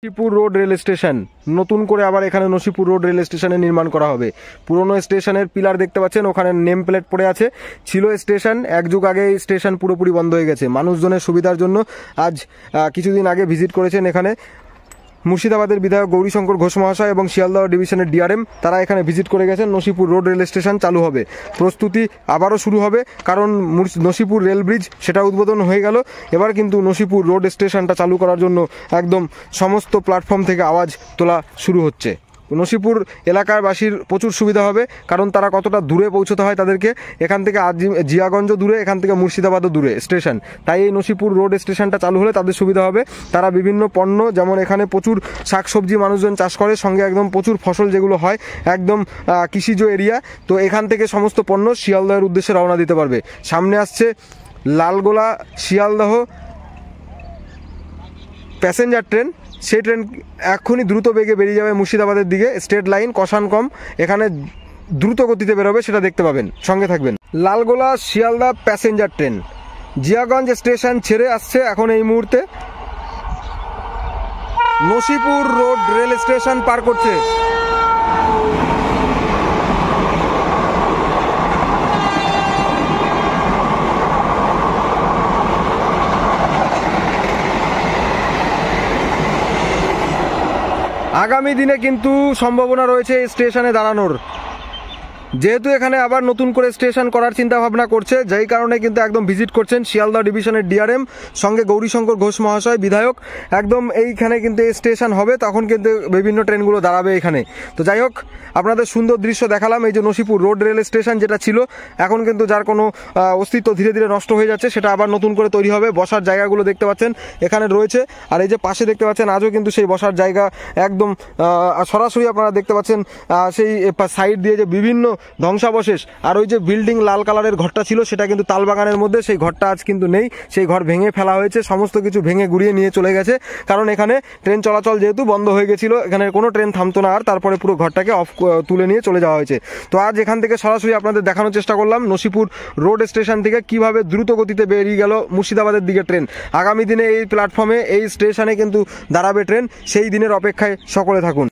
Nasipur road rail station নতুন করে আবার এখানে নসিপুর রোড রেল স্টেশনে নির্মাণ করা হবে। পুরনো স্টেশনের পিলার দেখতে পাচ্ছেন, ওখানে নেম প্লেট পড়ে আছে। ছিল স্টেশন, এক যুগ আগে এই স্টেশন পুরোপুরি বন্ধ হয়ে গেছে। মানুষজনের সুবিধার জন্য আজ কিছুদিন আগে ভিজিট করেছেন এখানে মুর্শিদাবাদের বিধায়ক গৌরীশঙ্কর ঘোষ মহাশয় এবং শিয়ালদহ ডিভিশনের ডিআরএম। তারা এখানে ভিজিট করে গেছেন। নসিপুর রোড রেল স্টেশন চালু হবে, প্রস্তুতি আবারও শুরু হবে, কারণ নসিপুর রেল ব্রিজ সেটা উদ্বোধন হয়ে গেল। এবার কিন্তু নসিপুর রোড স্টেশনটা চালু করার জন্য একদম সমস্ত প্ল্যাটফর্ম থেকে আওয়াজ তোলা শুরু হচ্ছে। নসিপুর এলাকার বাসীর প্রচুর সুবিধা হবে, কারণ তারা কতটা দূরে পৌঁছতে হয় তাদেরকে। এখান থেকে জিয়াগঞ্জ দূরে, এখান থেকে মুর্শিদাবাদও দূরে স্টেশন। তাই এই নসিপুর রোড স্টেশনটা চালু হলে তাদের সুবিধা হবে। তারা বিভিন্ন পণ্য, যেমন এখানে প্রচুর শাকসবজি মানুষজন চাষ করে, সঙ্গে একদম প্রচুর ফসল যেগুলো হয়, একদম কৃষিজ এরিয়া। তো এখান থেকে সমস্ত পণ্য শিয়ালদহের উদ্দেশ্যে রওনা দিতে পারবে। সামনে আসছে লালগোলা শিয়ালদহ প্যাসেঞ্জার ট্রেন। সেই ট্রেন এক্ষুনি দ্রুত বেগে বেরিয়ে যাবে মুর্শিদাবাদের দিকে। স্ট্রেট লাইন, কষান কম, এখানে দ্রুত গতিতে বেরোবে, সেটা দেখতে পাবেন, সঙ্গে থাকবেন। Lalgola Sealdah passenger train Jiaganj station ছেড়ে আসছে এখন এই মুহূর্তে। নসিপুর রোড রেল স্টেশন পার করছে। আগামী দিনে কিন্তু সম্ভাবনা রয়েছে এই স্টেশনে দাঁড়ানোর, যেহেতু এখানে আবার নতুন করে স্টেশন করার চিন্তা ভাবনা করছে, যেই কারণে কিন্তু একদম ভিজিট করছেন শিয়ালদহ ডিভিশনের ডিআরএম সঙ্গে গৌরীশঙ্কর ঘোষ মহাশয় বিধায়ক। একদম এইখানে কিন্তু এই স্টেশন হবে, তখন কিন্তু বিভিন্ন ট্রেনগুলো দাঁড়াবে এখানে। তো যাই হোক, আপনাদের সুন্দর দৃশ্য দেখালাম। এই যে নসিপুর রোড রেল স্টেশন যেটা ছিল, এখন কিন্তু যার কোনো অস্তিত্ব ধীরে ধীরে নষ্ট হয়ে যাচ্ছে, সেটা আবার নতুন করে তৈরি হবে। বসার জায়গাগুলো দেখতে পাচ্ছেন এখানে রয়েছে, আর এই যে পাশে দেখতে পাচ্ছেন আজও কিন্তু সেই বসার জায়গা একদম সরাসরি আপনারা দেখতে পাচ্ছেন। সেই সাইড দিয়ে যে বিভিন্ন ধ্বংসাবশেষ, আর ওই যে বিল্ডিং লাল কালারের ঘরটা ছিল, সেটা কিন্তু তালবাগানের মধ্যে, সেই ঘরটা আজ কিন্তু নেই। সেই ঘর ভেঙে ফেলা হয়েছে, সমস্ত কিছু ভেঙে গুড়িয়ে নিয়ে চলে গেছে, কারণ এখানে ট্রেন চলাচল যেহেতু বন্ধ হয়ে গেছিল, এখানে কোনো ট্রেন থামতো না। আর তারপরে পুরো ঘরটাকে তুলে নিয়ে চলে যাওয়া হয়েছে। তো আজ এখান থেকে সরাসরি আপনাদের দেখানোর চেষ্টা করলাম নসিপুর রোড স্টেশন থেকে কিভাবে দ্রুত গতিতে বেরিয়ে গেল মুর্শিদাবাদের দিকে ট্রেন। আগামী দিনে এই প্ল্যাটফর্মে, এই স্টেশনে কিন্তু দাঁড়াবে ট্রেন। সেই দিনের অপেক্ষায় সকলে থাকুন।